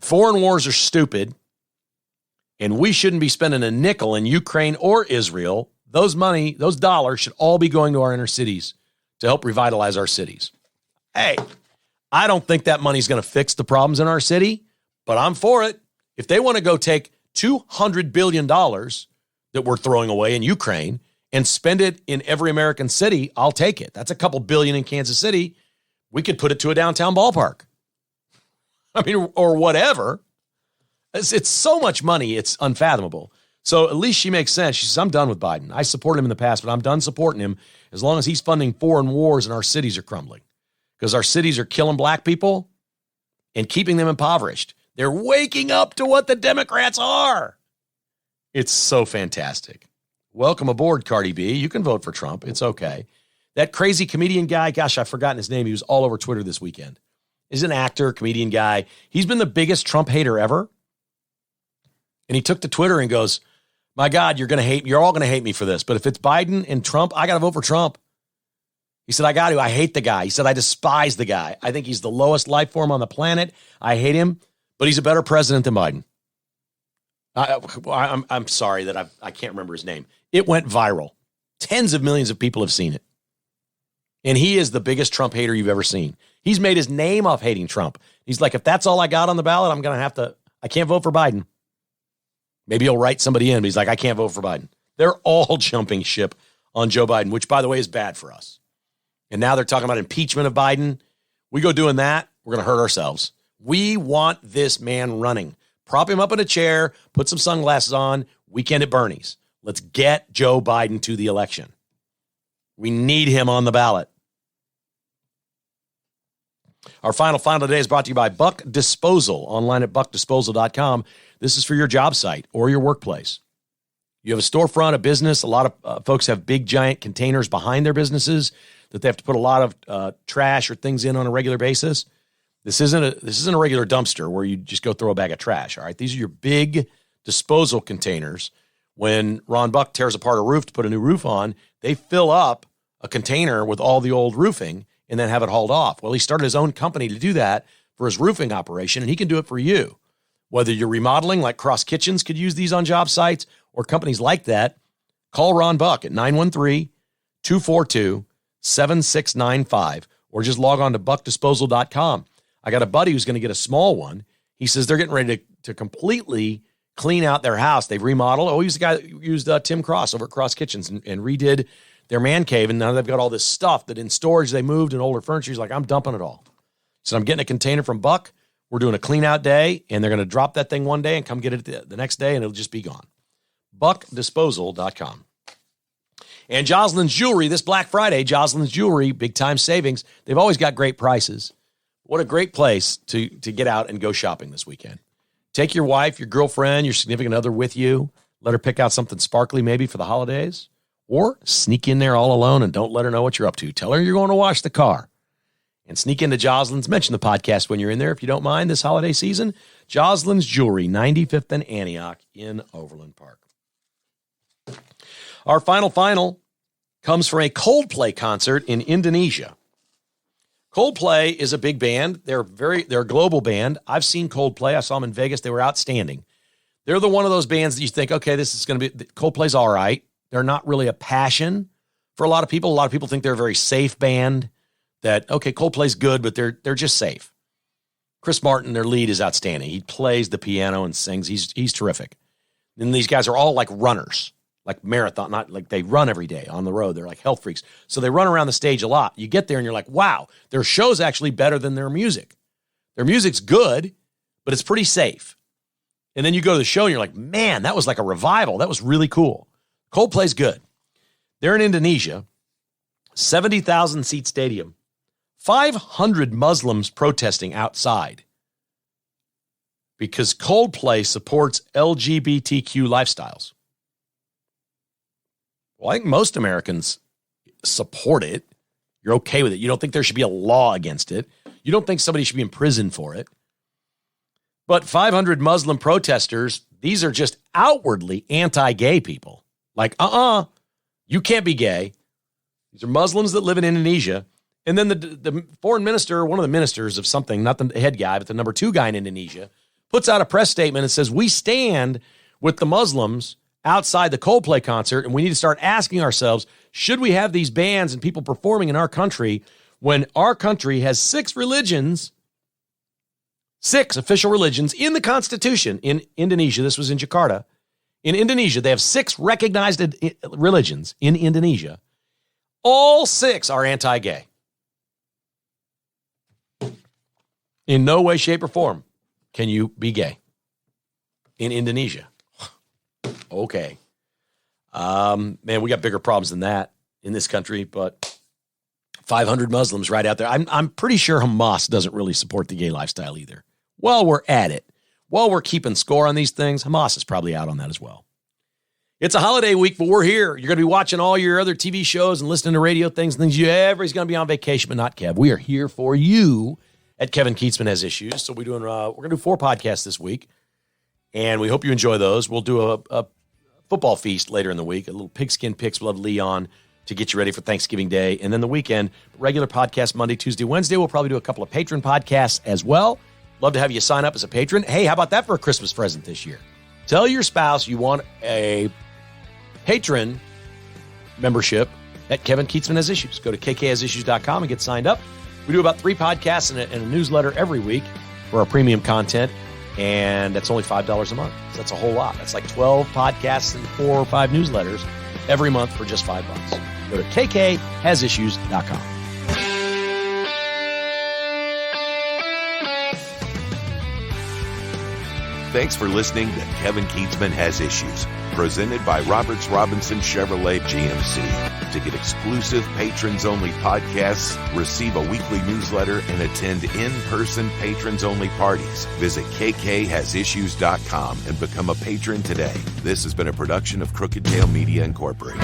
foreign wars are stupid, and we shouldn't be spending a nickel in Ukraine or Israel. Those dollars should all be going to our inner cities to help revitalize our cities. Hey, I don't think that money's going to fix the problems in our city, but I'm for it. If they want to go take $200 billion that we're throwing away in Ukraine and spend it in every American city, I'll take it. That's a couple billion in Kansas City. We could put it to a downtown ballpark. Or whatever. It's so much money, it's unfathomable. So at least she makes sense. She says, I'm done with Biden. I supported him in the past, but I'm done supporting him as long as he's funding foreign wars and our cities are crumbling. Because our cities are killing black people and keeping them impoverished. They're waking up to what the Democrats are. It's so fantastic. Welcome aboard, Cardi B. You can vote for Trump. It's okay. That crazy comedian guy, gosh, I've forgotten his name. He was all over Twitter this weekend. He's an actor, comedian guy. He's been the biggest Trump hater ever. And he took to Twitter and goes, my God, you're all going to hate me for this. But if it's Biden and Trump, I got to vote for Trump. He said, I hate the guy. He said, I despise the guy. I think he's the lowest life form on the planet. I hate him, but he's a better president than Biden. I'm sorry that I can't remember his name. It went viral. Tens of millions of people have seen it. And he is the biggest Trump hater you've ever seen. He's made his name off hating Trump. He's like, if that's all I got on the ballot, I can't vote for Biden. Maybe he'll write somebody in, but he's like, I can't vote for Biden. They're all jumping ship on Joe Biden, which, by the way, is bad for us. And now they're talking about impeachment of Biden. We go doing that, we're going to hurt ourselves. We want this man running. Prop him up in a chair, put some sunglasses on, weekend at Bernie's. Let's get Joe Biden to the election. We need him on the ballot. Our final today is brought to you by Buck Disposal, online at buckdisposal.com. This is for your job site or your workplace. You have a storefront, a business. A lot of folks have big, giant containers behind their businesses that they have to put a lot of trash or things in on a regular basis. This isn't a regular dumpster where you just go throw a bag of trash, all right? These are your big disposal containers. When Ron Buck tears apart a roof to put a new roof on, they fill up a container with all the old roofing and then have it hauled off. Well, he started his own company to do that for his roofing operation, and he can do it for you. Whether you're remodeling, like Cross Kitchens could use these on job sites, or companies like that, call Ron Buck at 913-242-7695, or just log on to buckdisposal.com. I got a buddy who's going to get a small one. He says they're getting ready to completely clean out their house. They've remodeled. Oh, he's the guy that used Tim Cross over at Cross Kitchens and redid their man cave, and now they've got all this stuff that in storage they moved and older furniture. He's like, I'm dumping it all. So I'm getting a container from Buck. We're doing a clean out day, and they're going to drop that thing one day and come get it the next day, and it'll just be gone. BuckDisposal.com. And Jocelyn's Jewelry, this Black Friday, Jocelyn's Jewelry, big time savings. They've always got great prices. What a great place to get out and go shopping this weekend. Take your wife, your girlfriend, your significant other with you. Let her pick out something sparkly maybe for the holidays. Or sneak in there all alone and don't let her know what you're up to. Tell her you're going to wash the car. And sneak into Jocelyn's. Mention the podcast when you're in there, if you don't mind, this holiday season. Jocelyn's Jewelry, 95th and Antioch in Overland Park. Our final comes from a Coldplay concert in Indonesia. Coldplay is a big band. They're a global band. I've seen Coldplay. I saw them in Vegas. They were outstanding. They're the one of those bands that you think, okay, this is going to be, Coldplay's all right. They're not really a passion for a lot of people. A lot of people think they're a very safe band. That, okay, Coldplay's good, but they're just safe. Chris Martin, their lead, is outstanding. He plays the piano and sings. He's terrific. And these guys are all like runners, like marathon, not like they run every day on the road. They're like health freaks. So they run around the stage a lot. You get there and you're like, wow, their show's actually better than their music. Their music's good, but it's pretty safe. And then you go to the show and you're like, man, that was like a revival. That was really cool. Coldplay's good. They're in Indonesia, 70,000 seat stadium. 500 Muslims protesting outside because Coldplay supports LGBTQ lifestyles. Well, I think most Americans support it. You're okay with it. You don't think there should be a law against it. You don't think somebody should be in prison for it. But 500 Muslim protesters, these are just outwardly anti-gay people. Like, you can't be gay. These are Muslims that live in Indonesia. And then the foreign minister, one of the ministers of something, not the head guy, but the number 2 guy in Indonesia, puts out a press statement and says, we stand with the Muslims outside the Coldplay concert, and we need to start asking ourselves, should we have these bands and people performing in our country when our country has 6 religions, 6 official religions in the Constitution in Indonesia? This was in Jakarta. In Indonesia, they have 6 recognized religions in Indonesia. All 6 are anti-gay. In no way, shape, or form can you be gay in Indonesia. Okay. Man, we got bigger problems than that in this country, but 500 Muslims right out there. I'm pretty sure Hamas doesn't really support the gay lifestyle either. While we're at it, while we're keeping score on these things, Hamas is probably out on that as well. It's a holiday week, but we're here. You're going to be watching all your other TV shows and listening to radio things and things. Everybody's going to be on vacation, but not Kev. We are here for you at Kevin Keatsman Has Issues. So we're going to do 4 podcasts this week, and we hope you enjoy those. We'll do a football feast later in the week, a little pigskin picks. We'll have Leon to get you ready for Thanksgiving Day. And then the weekend, regular podcast Monday, Tuesday, Wednesday. We'll probably do a couple of patron podcasts as well. Love to have you sign up as a patron. Hey, how about that for a Christmas present this year? Tell your spouse you want a patron membership at Kevin Keatsman Has Issues. Go to kkhasissues.com and get signed up. We do about 3 podcasts and a newsletter every week for our premium content, and that's only $5 a month. So that's a whole lot. That's like 12 podcasts and 4 or 5 newsletters every month for just $5. Go to kkhasissues.com. Thanks for listening to Kevin Keatsman Has Issues, presented by Roberts Robinson Chevrolet GMC. To get exclusive patrons-only podcasts, receive a weekly newsletter, and attend in-person patrons-only parties, visit kkhasissues.com and become a patron today. This has been a production of Crooked Tail Media Incorporated.